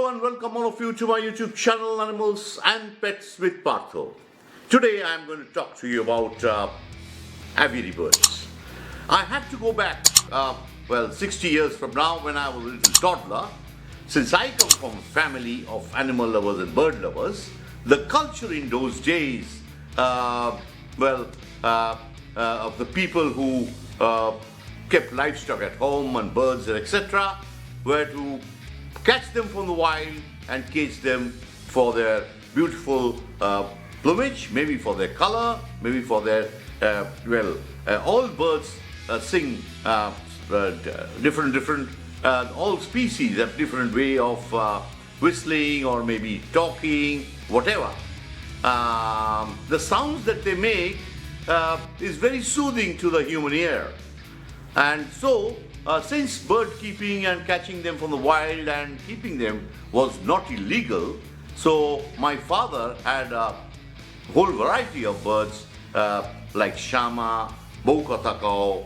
and welcome all of you to my YouTube channel Animals and Pets with Partha. Today I am going to talk to you about aviary birds. I had to go back 60 years from now when I was a little toddler. Since I come from a family of animal lovers and bird lovers, the culture in those days of the people who kept livestock at home and birds and etc. were to catch them from the wild and cage them for their beautiful plumage, maybe for their color, maybe for their, all birds sing different, all species have different way of whistling or maybe talking, whatever. The sounds that they make is very soothing to the human ear. And so, since bird keeping and catching them from the wild and keeping them was not illegal, so my father had a whole variety of birds like shama, boukatakau,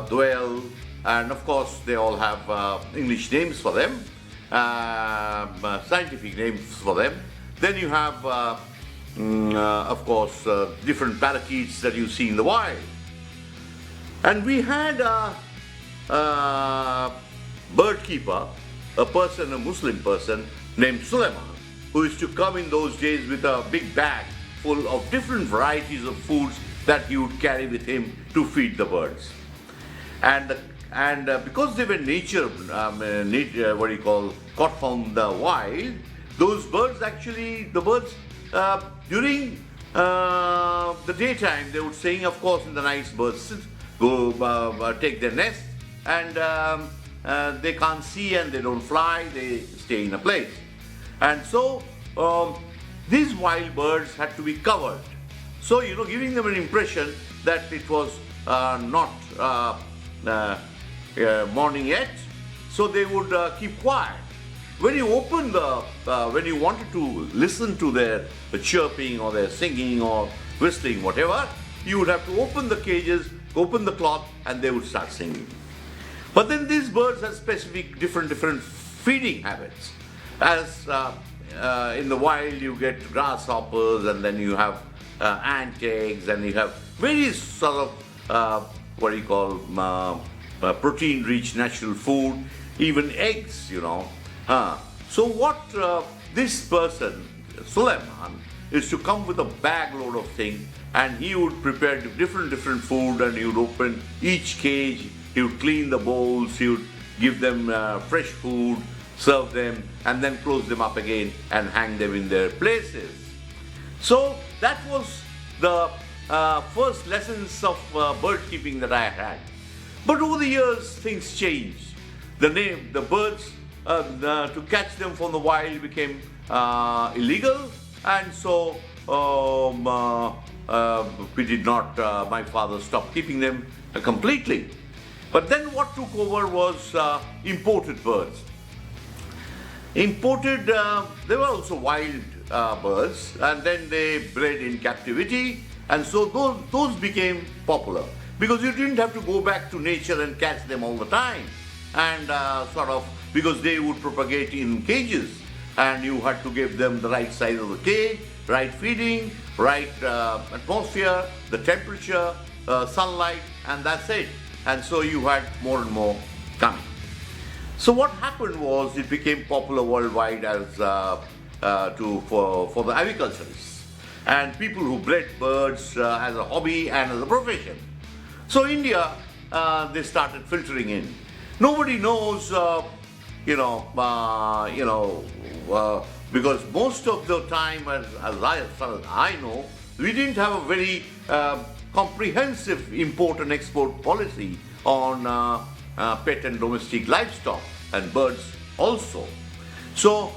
dwell, and of course they all have English names for them, scientific names for them. Then you have, of course, different parakeets that you see in the wild. And we had bird keeper, a Muslim person named SULEIMAN, who used to come in those days with a big bag full of different varieties of foods that he would carry with him to feed the birds. And because they were caught from the wild, those birds during the daytime they would sing, of course in the night birds go take their nest, and they can't see and they don't fly, they stay in a place. And so these wild birds had to be covered. So, giving them an impression that it was not morning yet, so they would keep quiet. When you open when you wanted to listen to their chirping or their singing or whistling, whatever, you would have to open the cages, open the cloth, and they would start singing. But then these birds have specific different feeding habits. As in the wild you get grasshoppers, and then you have ant eggs, and you have various sort of protein-rich natural food, even eggs, So what this person, SULEIMAN, is to come with a bag load of things, and he would prepare different food, and he would open each cage, he would clean the bowls, he would give them fresh food, serve them, and then close them up again and hang them in their places. So that was the first lessons of bird keeping that I had. But over the years things changed. The birds, to catch them from the wild became illegal, and so we did not, my father stopped keeping them completely. But then what took over was imported birds. Imported, they were also wild birds, and then they bred in captivity, and so those became popular because you didn't have to go back to nature and catch them all the time, and because they would propagate in cages, and you had to give them the right size of the cage, right feeding, right atmosphere, the temperature, sunlight, and that's it. And so you had more and more coming. So what happened was it became popular worldwide as for the aviculturists and people who bred birds as a hobby and as a profession. So India, they started filtering in. Nobody knows, because most of the time, as far as I know, we didn't have a very comprehensive import and export policy on pet and domestic livestock and birds also. So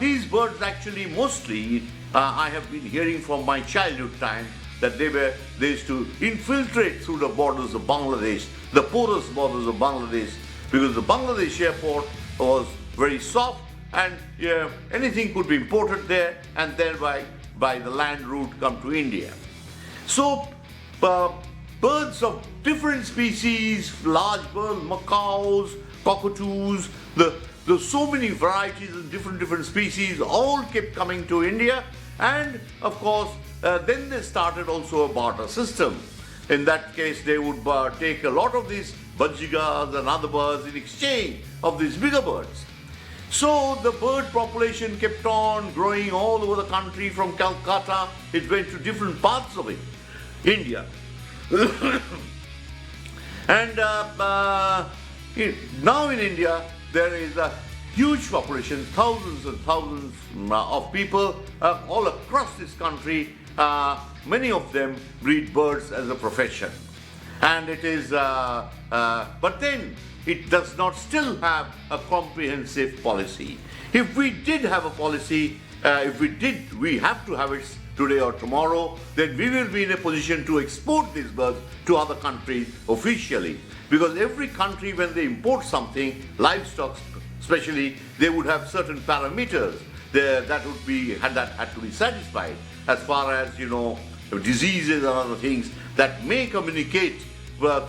these birds actually mostly, I have been hearing from my childhood time that they used to infiltrate through the borders of Bangladesh, the porous borders of Bangladesh, because the Bangladesh airport was very soft, and anything could be imported there, and thereby by the land route come to India. So birds of different species, large birds, macaws, cockatoos, the there's so many varieties and different species all kept coming to India, and of course then they started also a barter system. In that case, they would take a lot of these budgigas and other birds in exchange of these bigger birds. So the bird population kept on growing all over the country. From Calcutta, it went to different parts of it, India. And now in India, there is a huge population, thousands and thousands of people all across this country. Many of them breed birds as a profession. And it is, but then it does not still have a comprehensive policy. If we did have a policy, we have to have it today or tomorrow, then we will be in a position to export these birds to other countries officially. Because every country, when they import something, livestock especially, they would have certain parameters that had to be satisfied, as far as, diseases and other things that may communicate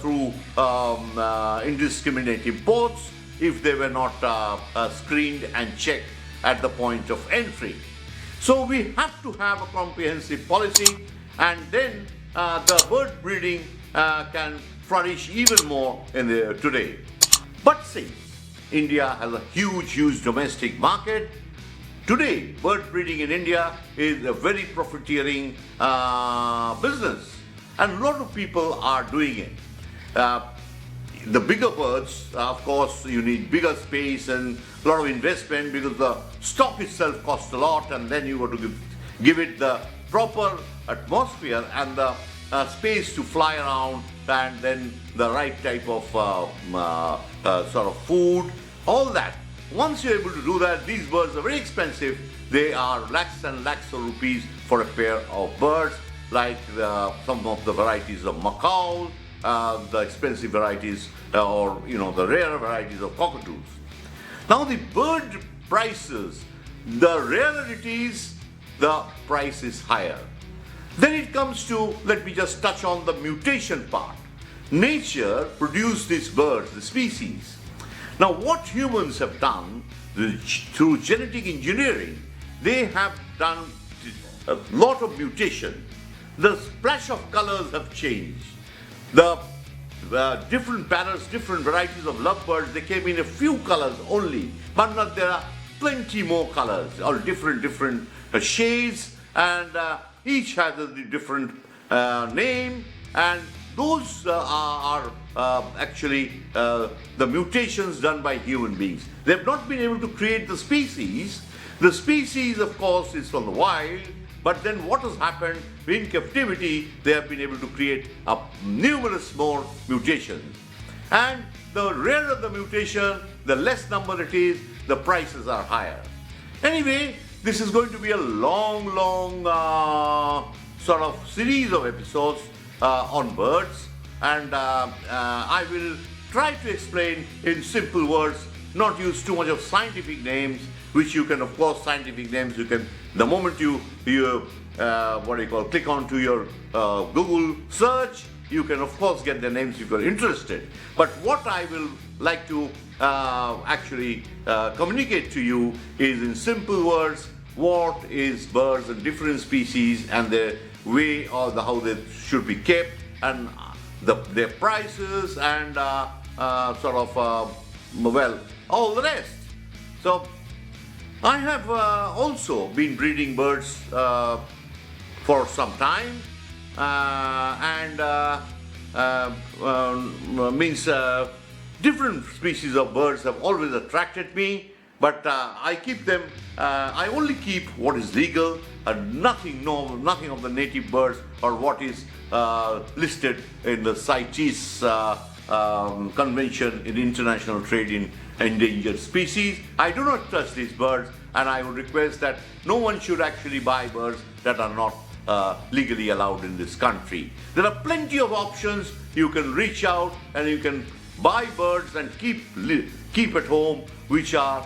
through indiscriminate imports if they were not screened and checked at the point of entry. So we have to have a comprehensive policy, and then the bird breeding can flourish even more today. But see, India has a huge domestic market. Today, bird breeding in India is a very profiteering business, and a lot of people are doing it. The bigger birds, of course, you need bigger space and a lot of investment, because the stock itself costs a lot, and then you have to give it the proper atmosphere and the space to fly around, and then the right type of sort of food, all that. Once you're able to do that, these birds are very expensive. They are lakhs and lakhs of rupees for a pair of birds, like some of the varieties of macaw, the expensive varieties, or the rare varieties of cockatoos. Now the bird prices, the rarer it is, the price is higher. Then it comes to, let me just touch on the mutation part. Nature produced these birds, the species. Now what humans have done, through genetic engineering, they have done a lot of mutation. The splash of colors have changed. The different patterns, different varieties of lovebirds, they came in a few colors only, but now there are plenty more colors, or different shades, and each has a different name, and those are actually the mutations done by human beings. They have not been able to create the species. The species, of course, is from the wild, but then what has happened in captivity, they have been able to create numerous more mutations. And the rarer the mutation, the less number it is, the prices are higher. Anyway, this is going to be a long sort of series of episodes on birds, and I will try to explain in simple words, not use too much of scientific names, which you can, of course, scientific names you can, the moment you click onto your Google search, you can of course get the names if you're interested. But what I will like to actually communicate to you is in simple words, what is birds and different species, and the way or how they should be kept, and their prices, and all the rest. So I have also been breeding birds for some time, different species of birds have always attracted me, but I keep them. I only keep what is legal, and nothing of the native birds or what is listed in the CITES Convention in International Trade in Endangered Species. I do not touch these birds, and I would request that no one should actually buy birds that are not legally allowed in this country. There are plenty of options. You can reach out and you can buy birds and keep at home, which are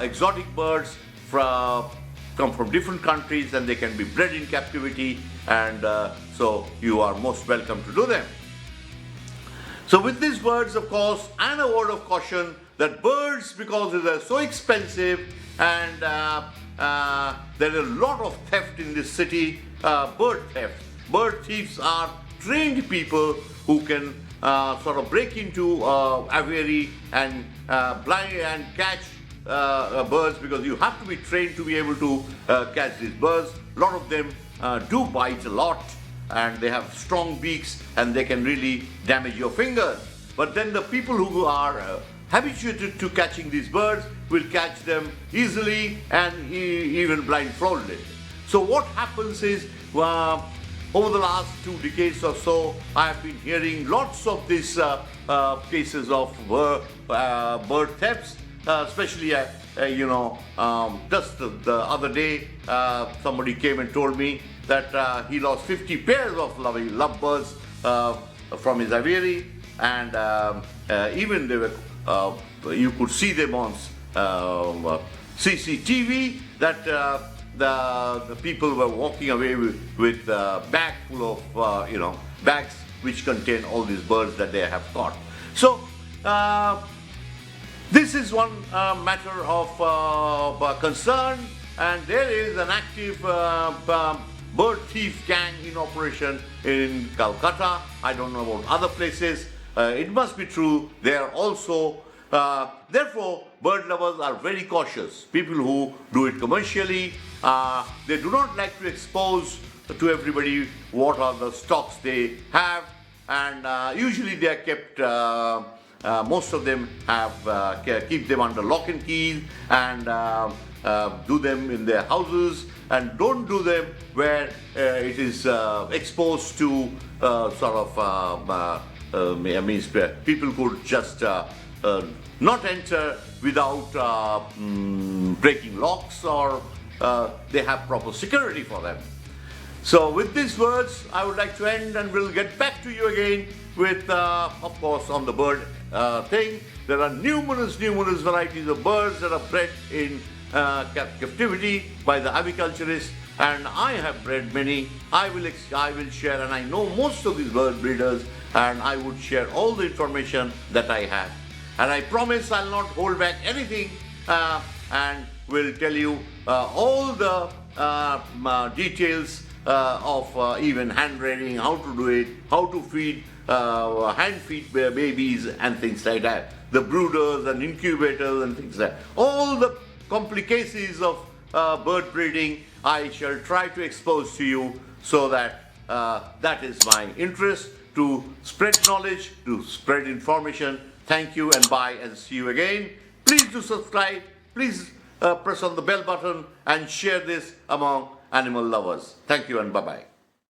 exotic birds come from different countries, and they can be bred in captivity, and so you are most welcome to do them. So with these words, of course, and a word of caution, that birds, because they're so expensive and there is a lot of theft in this city, bird theft. Bird thieves are trained people who can sort of break into aviary and blind and catch birds, because you have to be trained to be able to catch these birds. A lot of them do bite a lot, and they have strong beaks and they can really damage your fingers. But then the people who are habituated to catching these birds will catch them easily and even blindfolded. So what happens is, over the last 2 decades or so, I have been hearing lots of these cases of bird thefts, especially just the other day somebody came and told me that he lost 50 pairs of lovebirds from his aviary, and even they were, you could see them on CCTV that the people were walking away with a bag full of bags which contain all these birds that they have caught. So this is one matter of concern, and there is an active bird thief gang in operation in Calcutta. I don't know about other places. It must be true there also. Therefore, bird lovers are very cautious. People who do it commercially, they do not like to expose to everybody what are the stocks they have, and usually they are kept, most of them have keep them under lock and key, and do them in their houses, and don't do them where it is exposed to means people could just not enter without breaking locks, or they have proper security for them. So with these words, I would like to end, and we'll get back to you again with, of course, on the bird thing. There are numerous varieties of birds that are bred in captivity by the aviculturist, and I have bred many. I will share, and I know most of these bird breeders, and I would share all the information that I have. And I promise I'll not hold back anything, and will tell you all the details of even hand rearing, how to do it, how to feed, hand feed babies and things like that. The brooders and incubators and things like that. All the complications of bird breeding I shall try to expose to you, so that that is my interest, to spread knowledge, to spread information. Thank you, and bye, and see you again. Please do subscribe. Please press on the bell button and share this among animal lovers. Thank you, and bye-bye.